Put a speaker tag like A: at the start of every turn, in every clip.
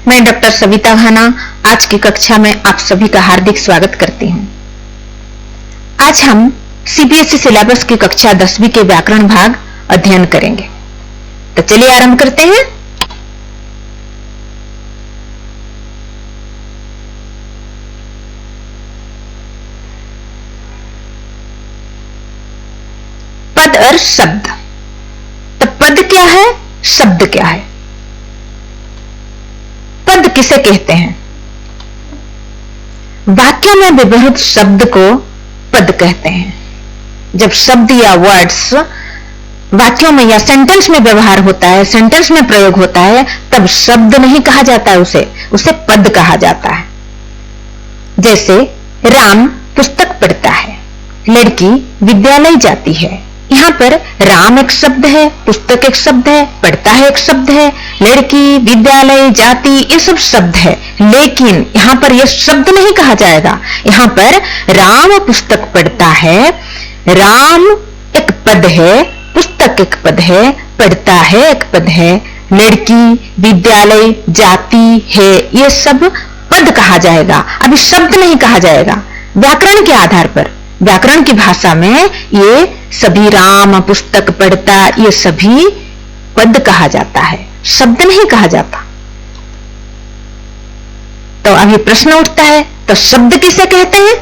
A: मैं डॉक्टर सविता भाना आज की कक्षा में आप सभी का हार्दिक स्वागत करती हूं। आज हम सीबीएसई सिलेबस की कक्षा 10वीं के व्याकरण भाग अध्ययन करेंगे। तो चलिए आरंभ करते हैं। पद और शब्द। तो पद क्या है, शब्द क्या है? पद किसे कहते हैं? वाक्य में व्यवहृत शब्द को पद कहते हैं। जब शब्द या वर्ड्स वाक्यों में या सेंटेंस में व्यवहार होता है, सेंटेंस में प्रयोग होता है, तब शब्द नहीं कहा जाता है, उसे पद कहा जाता है। जैसे राम पुस्तक पढ़ता है, लड़की विद्यालय जाती है। यहाँ पर राम एक शब्द है, पुस्तक एक शब्द है, पढ़ता है एक शब्द है, लड़की विद्यालय जाती ये सब शब्द है। लेकिन यहाँ पर यह शब्द नहीं कहा जाएगा। यहाँ पर राम पुस्तक पढ़ता है, राम एक पद है, पुस्तक एक पद है, पढ़ता है एक पद है, लड़की विद्यालय जाती है, ये सब पद कहा जाएगा। अभी शब्द नहीं कहा जाएगा। व्याकरण के आधार पर, व्याकरण की भाषा में ये सभी राम पुस्तक पढ़ता ये सभी पद कहा जाता है, शब्द नहीं कहा जाता। तो अभी प्रश्न उठता है, तो शब्द किसे कहते हैं?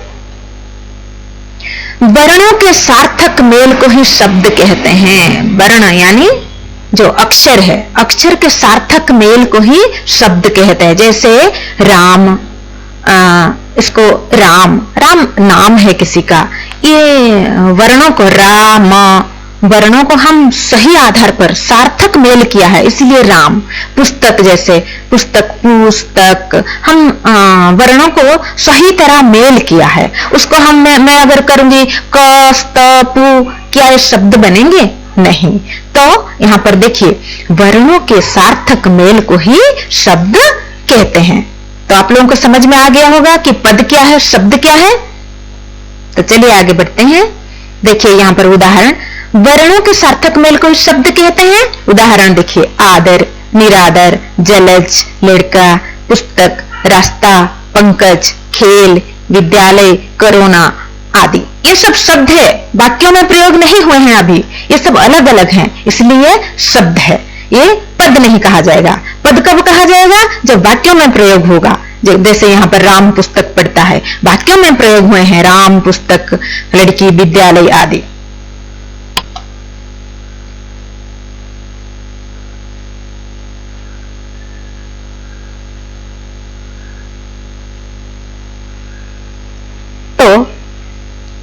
A: वर्णों के सार्थक मेल को ही शब्द कहते हैं। वर्ण यानी जो अक्षर है, अक्षर के सार्थक मेल को ही शब्द कहते हैं। जैसे राम, इसको राम नाम है किसी का, ये वर्णों को राम वर्णों को हम सही आधार पर सार्थक मेल किया है, इसलिए राम। पुस्तक जैसे पुस्तक हम वर्णों को सही तरह मेल किया है, उसको मैं अगर करूंगी क स्त पु, क्या ये शब्द बनेंगे? नहीं। तो यहाँ पर देखिए, वर्णों के सार्थक मेल को ही शब्द कहते हैं। तो आप लोगों को समझ में आ गया होगा कि पद क्या है, शब्द क्या है। तो चलिए आगे बढ़ते हैं। देखिए यहाँ पर उदाहरण, वर्णों के सार्थक मेल को शब्द कहते हैं। उदाहरण देखिए, आदर, निरादर, जलज, लड़का, पुस्तक, रास्ता, पंकज, खेल, विद्यालय, कोरोना आदि। ये सब शब्द है, वाक्यों में प्रयोग नहीं हुए हैं अभी, ये सब अलग अलग हैं, इसलिए शब्द है। ये पद नहीं कहा जाएगा। पद कब कहा जाएगा? जब वाक्यों में प्रयोग होगा। जैसे यहाँ पर राम पुस्तक पढ़ता है, वाक्यों में प्रयोग हुए हैं राम पुस्तक, लड़की विद्यालय आदि। तो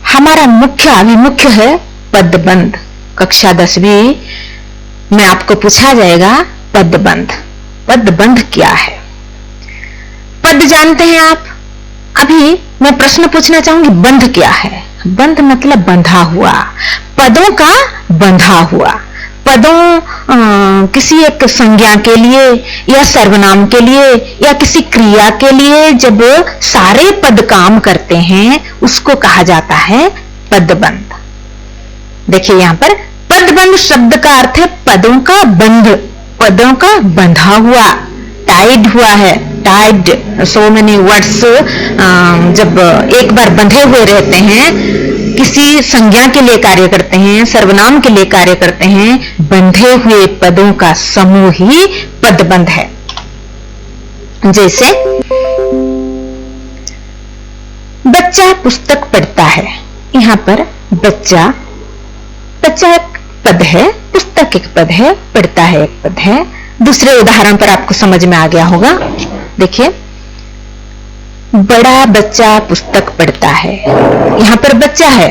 A: हमारा मुख्य है पदबंध। कक्षा 10वीं में आपको पूछा जाएगा पदबंध। पदबंध क्या है? पद जानते हैं आप? अभी मैं प्रश्न पूछना चाहूंगी, बंध क्या है? बंध मतलब बंधा हुआ, पदों का बंधा हुआ। पदों किसी एक संज्ञा के लिए या सर्वनाम के लिए या किसी क्रिया के लिए जब सारे पद काम करते हैं, उसको कहा जाता है पदबंध। देखिए यहाँ पर पदबंध शब्द का अर्थ है पदों का बंध, पदों का बंधा हुआ, टाइड हुआ है। टाइड, सो मेनी वर्ड्स जब एक बार बंधे हुए रहते हैं, किसी संज्ञा के लिए कार्य करते हैं, सर्वनाम के लिए कार्य करते हैं, बंधे हुए पदों का समूह ही पदबंध है। जैसे बच्चा पुस्तक पढ़ता है, यहाँ पर बच्चा एक पद है, पुस्तक एक पद है, पढ़ता है एक पद है। दूसरे उदाहरण पर आपको समझ में आ गया होगा। देखिए, बड़ा बच्चा पुस्तक पढ़ता है, यहाँ पर बच्चा है,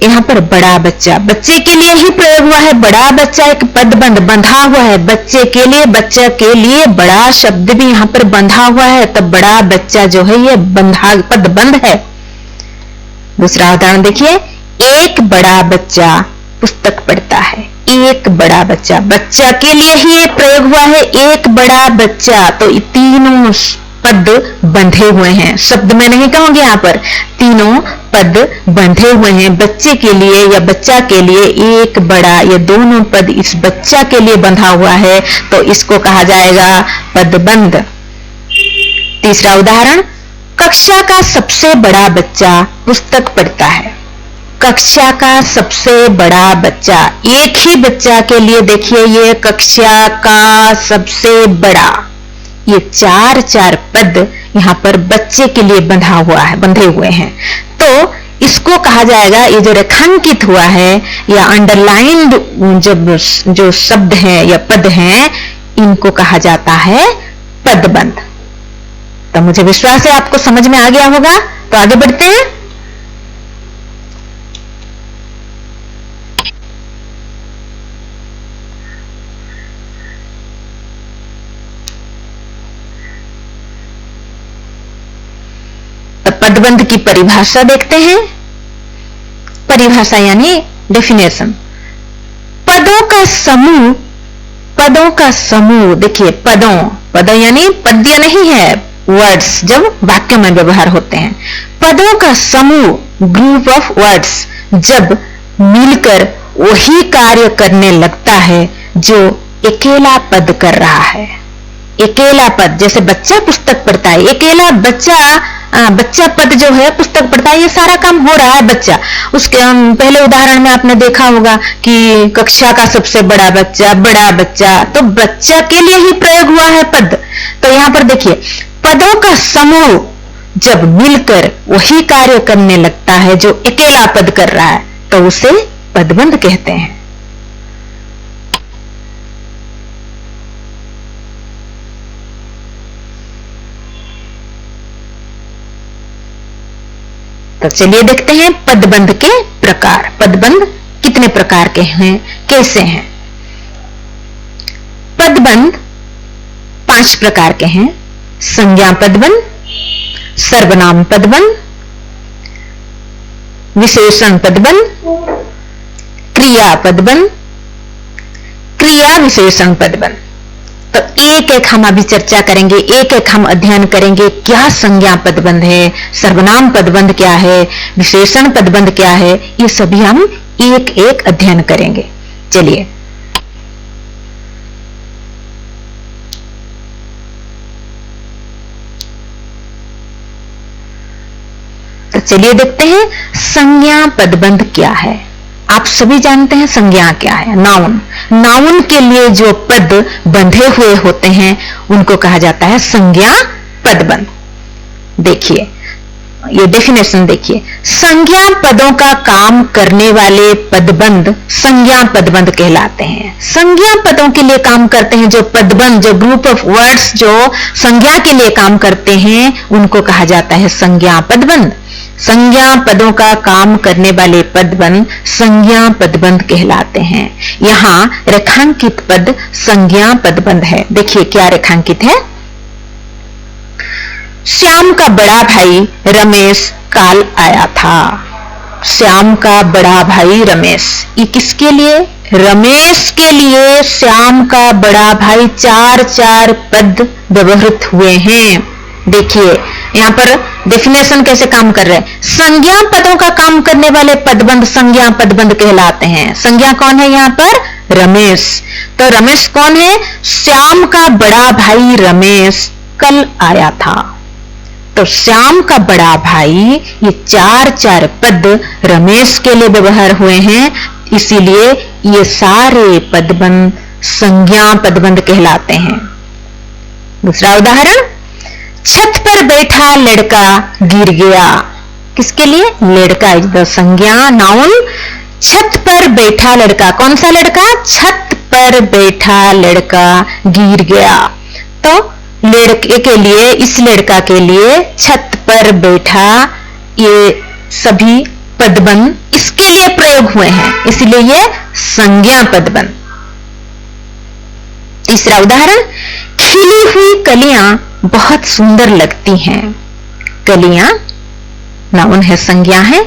A: यहाँ पर बड़ा बच्चा, बच्चे के लिए ही प्रयोग हुआ है। बड़ा बच्चा एक पदबंध बंधा हुआ है, बच्चे के लिए, बच्चा के लिए बड़ा शब्द भी यहाँ पर बंधा हुआ है, तब बड़ा बच्चा जो है ये बंधा पदबंध है। दूसरा उदाहरण देखिए, एक बड़ा बच्चा पुस्तक पढ़ता है, एक बड़ा बच्चा, बच्चा के लिए ही ये प्रयोग हुआ है, एक बड़ा बच्चा। तो तीनों पद बंधे हुए हैं, शब्द में नहीं कहूंगी, यहाँ पर तीनों पद बंधे हुए हैं। बच्चे के लिए या बच्चा के लिए एक बड़ा, ये दोनों पद इस बच्चा के लिए बंधा हुआ है, तो इसको कहा जाएगा पदबंध। तीसरा उदाहरण, कक्षा का सबसे बड़ा बच्चा पुस्तक पढ़ता है। कक्षा का सबसे बड़ा बच्चा, एक ही बच्चा के लिए देखिए ये कक्षा का सबसे बड़ा, ये चार चार पद यहां पर बच्चे के लिए बंधे हुए हैं। तो इसको कहा जाएगा, ये जो रेखांकित हुआ है या अंडरलाइंड जो शब्द है या पद हैं, इनको कहा जाता है पदबंध। तो मुझे विश्वास है आपको समझ में आ गया होगा। तो आगे बढ़ते हैं। तो पदबंध की परिभाषा देखते हैं। परिभाषा यानी डेफिनेशन, पदों का समूह। देखिए पदों यानी पद्य नहीं है, वर्ड्स जब वाक्य में व्यवहार होते हैं। पदों का समूह, ग्रुप ऑफ वर्ड्स, जब मिलकर वही कार्य करने लगता है जो अकेला पद कर रहा है। अकेला पद, जैसे बच्चा पुस्तक पढ़ता है, अकेला बच्चा पद जो है पुस्तक पढ़ता है, ये सारा काम हो रहा है बच्चा। उसके पहले उदाहरण में आपने देखा होगा कि कक्षा का सबसे बड़ा बच्चा, तो बच्चा के लिए ही प्रयोग हुआ है पद। तो यहां पर देखिए, पदों का समूह जब मिलकर वही कार्य करने लगता है जो अकेला पद कर रहा है, तो उसे पदबंध कहते हैं। तो चलिए देखते हैं पदबंध के प्रकार। पदबंध कितने प्रकार के हैं, कैसे हैं? पदबंध 5 प्रकार के हैं। संज्ञा पदबंध, सर्वनाम पदबंध, विशेषण पदबंध, क्रिया पदबंध, क्रिया विशेषण पदबंध। तो एक एक हम अभी चर्चा करेंगे, एक एक हम अध्ययन करेंगे। क्या संज्ञा पदबंध है, सर्वनाम पदबंध क्या है, विशेषण पदबंध क्या है, ये सभी हम एक एक अध्ययन करेंगे। चलिए, तो चलिए देखते हैं संज्ञा पदबंध क्या है। आप सभी जानते हैं संज्ञा क्या है। नाउन के लिए जो पद बंधे हुए होते हैं उनको कहा जाता है संज्ञा पदबंध। देखिए ये डेफिनेशन देखिए, संज्ञा पदों का काम करने वाले पदबंध संज्ञा पदबंध कहलाते हैं। संज्ञा पदों के लिए काम करते हैं जो पदबंध, जो ग्रुप ऑफ वर्ड्स जो संज्ञा के लिए काम करते हैं, उनको कहा जाता है संज्ञा पदबंध। संज्ञा पदों का काम करने वाले पदबंध संज्ञा पदबंध कहलाते हैं। यहां रेखांकित पद संज्ञा पदबंध है। देखिए क्या रेखांकित है। श्याम का बड़ा भाई रमेश काल आया था। श्याम का बड़ा भाई रमेश, ये किसके लिए? रमेश के लिए श्याम का बड़ा भाई, 4 पद व्यवहृत हुए हैं। देखिए यहां पर डेफिनेशन कैसे काम कर रहे हैं। संज्ञा पदों का काम करने वाले पदबंध संज्ञा पदबंध कहलाते हैं। संज्ञा कौन है यहाँ पर? रमेश। तो रमेश कौन है? श्याम का बड़ा भाई रमेश कल आया था। तो श्याम का बड़ा भाई, ये 4 पद रमेश के लिए व्यवहार हुए हैं, इसीलिए ये सारे पदबंध संज्ञा पदबंध कहलाते हैं। दूसरा उदाहरण, छत पर बैठा लड़का गिर गया। किसके लिए? लड़का इज द संज्ञा नाउन। छत पर बैठा लड़का, कौन सा लड़का? छत पर बैठा लड़का गिर गया। तो लड़के के लिए, इस लड़का के लिए छत पर बैठा, ये सभी पदबंध इसके लिए प्रयोग हुए हैं, इसलिए ये संज्ञा पदबंध। तीसरा उदाहरण, खिली हुई कलियां बहुत सुंदर लगती हैं। कलियां नाउन है, संज्ञा है।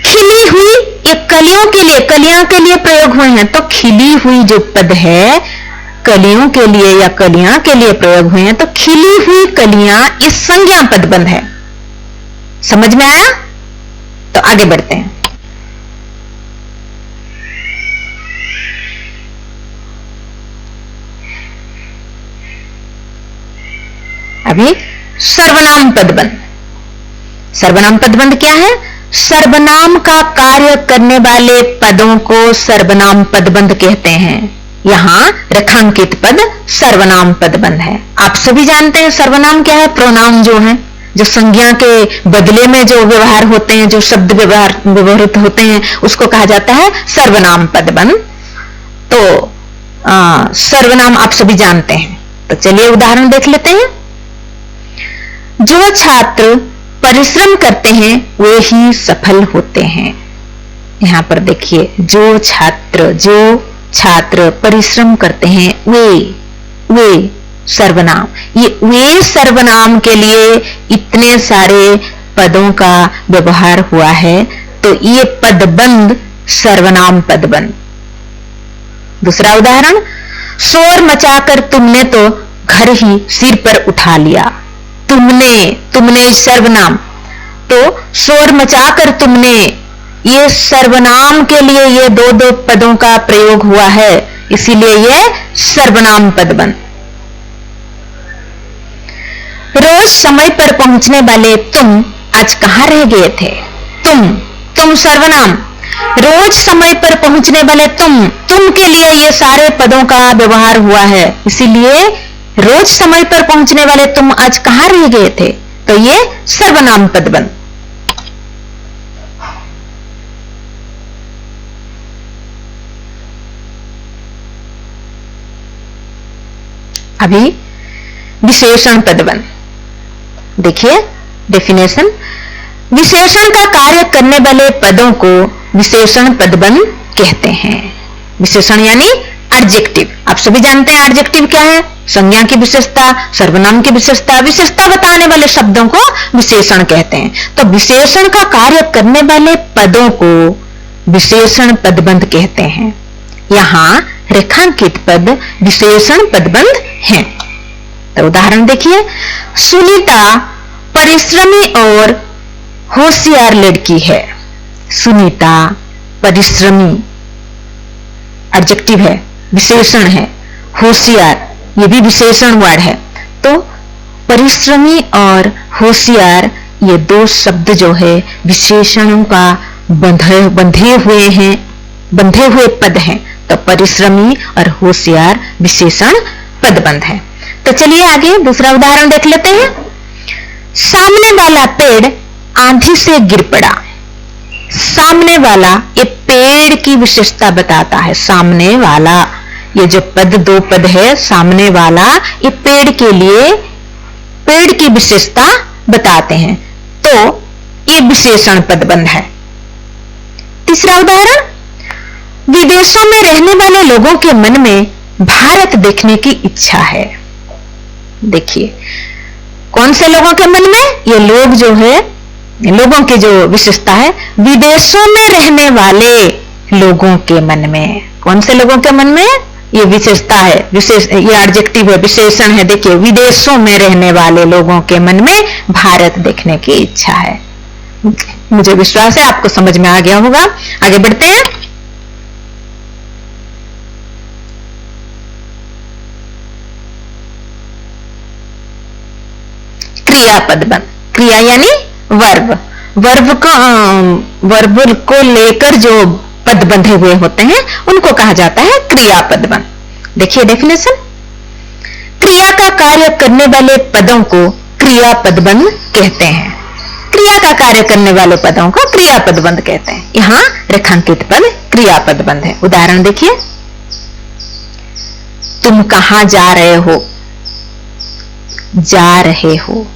A: खिली हुई, ये कलियों के लिए प्रयोग हुए हैं। तो खिली हुई जो पद है कलियों के लिए या कलियां के लिए प्रयोग हुए हैं, तो खिली हुई कलियां इस संज्ञा पदबंध है। समझ में आया? तो आगे बढ़ते हैं। अभी सर्वनाम पदबंध। सर्वनाम पदबंध क्या है? सर्वनाम का कार्य करने वाले पदों को सर्वनाम पदबंध कहते हैं। यहां रेखांकित पद सर्वनाम पदबंध है। आप सभी जानते हैं सर्वनाम क्या है? प्रोनाउन जो है, जो संज्ञा के बदले में जो व्यवहार होते हैं, जो शब्द व्यवहारित होते हैं, उसको कहा जाता है सर्वनाम पदबंध। तो सर्वनाम आप सभी जानते हैं। तो चलिए उदाहरण देख लेते हैं। जो छात्र परिश्रम करते हैं वे ही सफल होते हैं। यहां पर देखिए, जो छात्र परिश्रम करते हैं वे सर्वनाम। ये वे सर्वनाम के लिए इतने सारे पदों का व्यवहार हुआ है, तो ये पदबंध सर्वनाम पदबंध। दूसरा उदाहरण, शोर मचाकर तुमने तो घर ही सिर पर उठा लिया। तुमने सर्वनाम, तो शोर मचाकर तुमने, ये सर्वनाम के लिए ये दो पदों का प्रयोग हुआ है, इसीलिए ये सर्वनाम पदबंध। रोज समय पर पहुंचने वाले तुम आज कहां रह गए थे? तुम सर्वनाम, रोज समय पर पहुंचने वाले तुम के लिए ये सारे पदों का व्यवहार हुआ है, इसीलिए रोज समय पर पहुंचने वाले तुम आज कहां रह गए थे, तो ये सर्वनाम पदबंध। अभी विशेषण पदबंध देखिए, डेफिनेशन। विशेषण का कार्य करने वाले पदों को विशेषण पदबंध कहते हैं। विशेषण यानी एडजेक्टिव। आप सभी जानते हैं एडजेक्टिव क्या है? संज्ञा की विशेषता, सर्वनाम की विशेषता बताने वाले शब्दों को विशेषण कहते हैं। तो विशेषण का कार्य करने वाले पदों को विशेषण पदबंध कहते हैं। यहां रेखांकित पद विशेषण पदबंध हैं। तो उदाहरण देखिए, सुनीता परिश्रमी और होशियार लड़की है। सुनीता परिश्रमी एडजेक्टिव है, विशेषण है। होशियार ये भी विशेषण वर्ड है। तो परिश्रमी और होशियार ये दो शब्द जो है विशेषणों का बंधे हुए पद हैं। तो परिश्रमी और होशियार विशेषण पदबंध है। तो चलिए आगे दूसरा उदाहरण देख लेते हैं। सामने वाला पेड़ आंधी से गिर पड़ा। सामने वाला ये पेड़ की विशेषता बताता है। सामने वाला, ये जो पद दो पद है, सामने वाला ये पेड़ के लिए पेड़ की विशेषता बताते हैं, तो ये विशेषण पदबंध है। तीसरा उदाहरण, विदेशों में रहने वाले लोगों के मन में भारत देखने की इच्छा है। देखिए, कौन से लोगों के मन में? ये लोग जो है, लोगों की जो विशेषता है, विदेशों में रहने वाले लोगों के मन में। कौन से लोगों के मन में? ये विशेषता है, ये एडजेक्टिव है, विशेषण है। देखिए, विदेशों में रहने वाले लोगों के मन में भारत देखने की इच्छा है। मुझे विश्वास है आपको समझ में आ गया होगा। आगे बढ़ते हैं। क्रिया पदबंध। क्रिया यानी वर्ब को लेकर जो पद बंधे हुए होते हैं उनको कहा जाता है क्रिया पदबंध। देखिए डेफिनेशन, क्रिया का कार्य करने वाले पदों को क्रिया पदबंध कहते हैं। क्रिया का कार्य करने वाले पदों को क्रिया पदबंध कहते हैं। यहां रेखांकित पद क्रिया पदबंध है। उदाहरण देखिए, तुम कहां जा रहे हो? जा रहे हो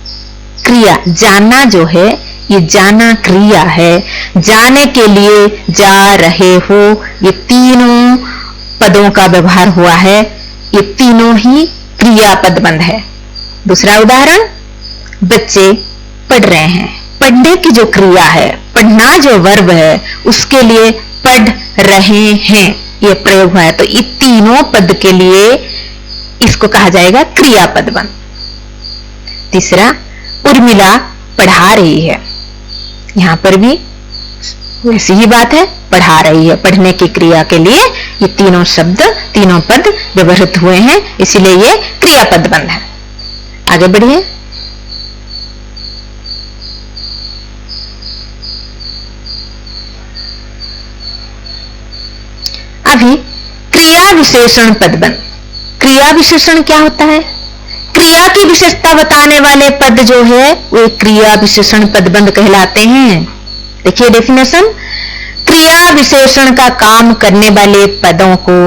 A: क्रिया, जाना जो है ये जाना क्रिया है। जाने के लिए जा रहे हो, ये तीनों पदों का व्यवहार हुआ है। ये तीनों ही क्रिया पदबंध है। दूसरा उदाहरण, बच्चे पढ़ रहे हैं। पढ़ने की जो क्रिया है, पढ़ना जो वर्ब है, उसके लिए पढ़ रहे हैं ये प्रयोग हुआ है। तो ये तीनों पद के लिए इसको कहा जाएगा क्रिया पदबंध। तीसरा, उर्मिला पढ़ा रही है। यहां पर भी वैसी ही बात है, पढ़ा रही है। पढ़ने की क्रिया के लिए ये तीनों शब्द, तीनों पद व्यवहृत हुए हैं, इसीलिए ये क्रिया पदबंध है। आगे बढ़िए। अभी क्रिया विशेषण पदबंध। क्रिया विशेषण क्या होता है? क्रिया की विशेषता बताने वाले पद जो है वो क्रिया विशेषण पदबंध कहलाते हैं। देखिए डेफिनेशन, क्रिया विशेषण का काम करने वाले पदों को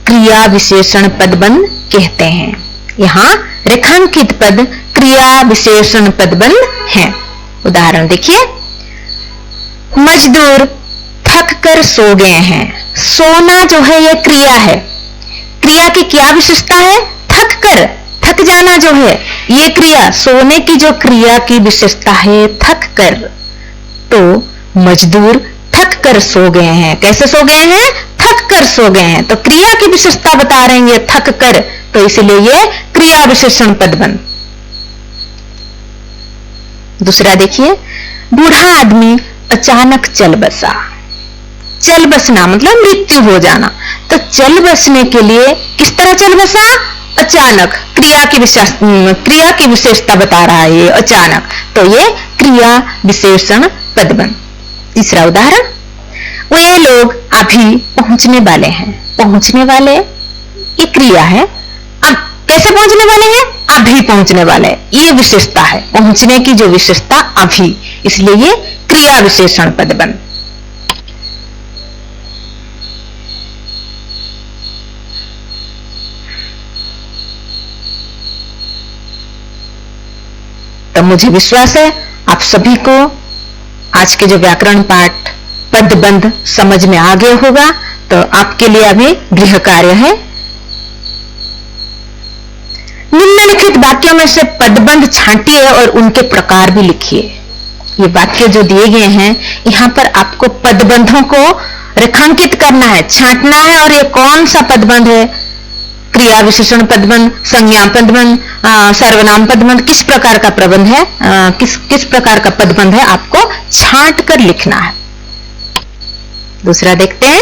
A: क्रिया विशेषण पदबंध कहते हैं। यहां रेखांकित पद क्रिया विशेषण पदबंध हैं। उदाहरण देखिए, मजदूर थक कर सो गए हैं। सोना जो है यह क्रिया है। क्रिया की क्या विशेषता है? थक कर, थक जाना जो है यह क्रिया। सोने की जो क्रिया की विशेषता है थक कर, तो मजदूर थक कर सो गए हैं। कैसे सो गए हैं? थक कर सो गए हैं। तो क्रिया की विशेषता बता रहे हैं ये थक कर, तो इसलिए ये क्रिया विशेषण पदबंध। दूसरा देखिए, बूढ़ा आदमी अचानक चल बसा। चल बसना मतलब मृत्यु हो जाना। तो चल बसने के लिए किस तरह चल बसा? अचानक। क्रिया की विशेषता बता रहा है ये अचानक, तो ये क्रिया विशेषण पदबंध। तीसरा उदाहरण, वे लोग अभी पहुंचने वाले हैं। पहुंचने वाले ये क्रिया है। अब कैसे पहुंचने वाले हैं? अभी पहुंचने वाले, ये विशेषता है। पहुंचने की जो विशेषता अभी, इसलिए ये क्रिया विशेषण पदबंध। तो मुझे विश्वास है आप सभी को आज के जो व्याकरण पाठ पदबंध समझ में आ गया होगा। तो आपके लिए अभी गृह कार्य है, निम्नलिखित वाक्यों में से पदबंध छांटिए और उनके प्रकार भी लिखिए। ये वाक्य जो दिए गए हैं, यहां पर आपको पदबंधों को रेखांकित करना है, छांटना है। और ये कौन सा पदबंध है? क्रिया विशेषण पदबंध, संज्ञा पदबंध, सर्वनाम पदबंध, किस प्रकार का प्रबंध है, किस प्रकार का पदबंध है, आपको छांट कर लिखना है। दूसरा देखते हैं,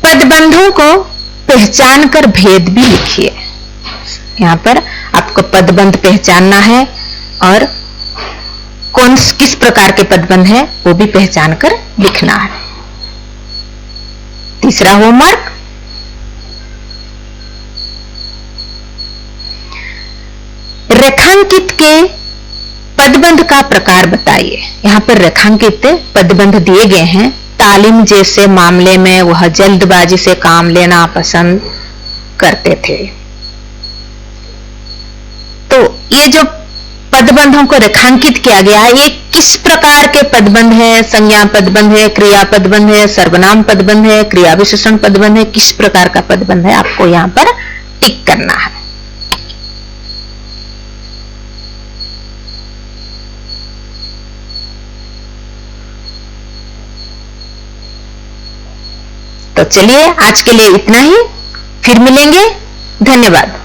A: पदबंधों को पहचान कर भेद भी लिखिए। यहां पर आपको पदबंध पहचानना है और किस प्रकार के पदबंध है वो भी पहचान कर लिखना है। तीसरा होमवर्क, रेखांकित के पदबंध का प्रकार बताइए। यहां पर रेखांकित पदबंध दिए गए हैं। तालीम जैसे मामले में वह जल्दबाजी से काम लेना पसंद करते थे। तो ये जो पदबंधों को रेखांकित किया गया है, ये किस प्रकार के पदबंध है? संज्ञा पदबंध है, क्रिया पदबंध है, सर्वनाम पदबंध है, क्रिया विशेषण पदबंध है, किस प्रकार का पदबंध है, आपको यहां पर टिक करना है। तो चलिए आज के लिए इतना ही, फिर मिलेंगे। धन्यवाद।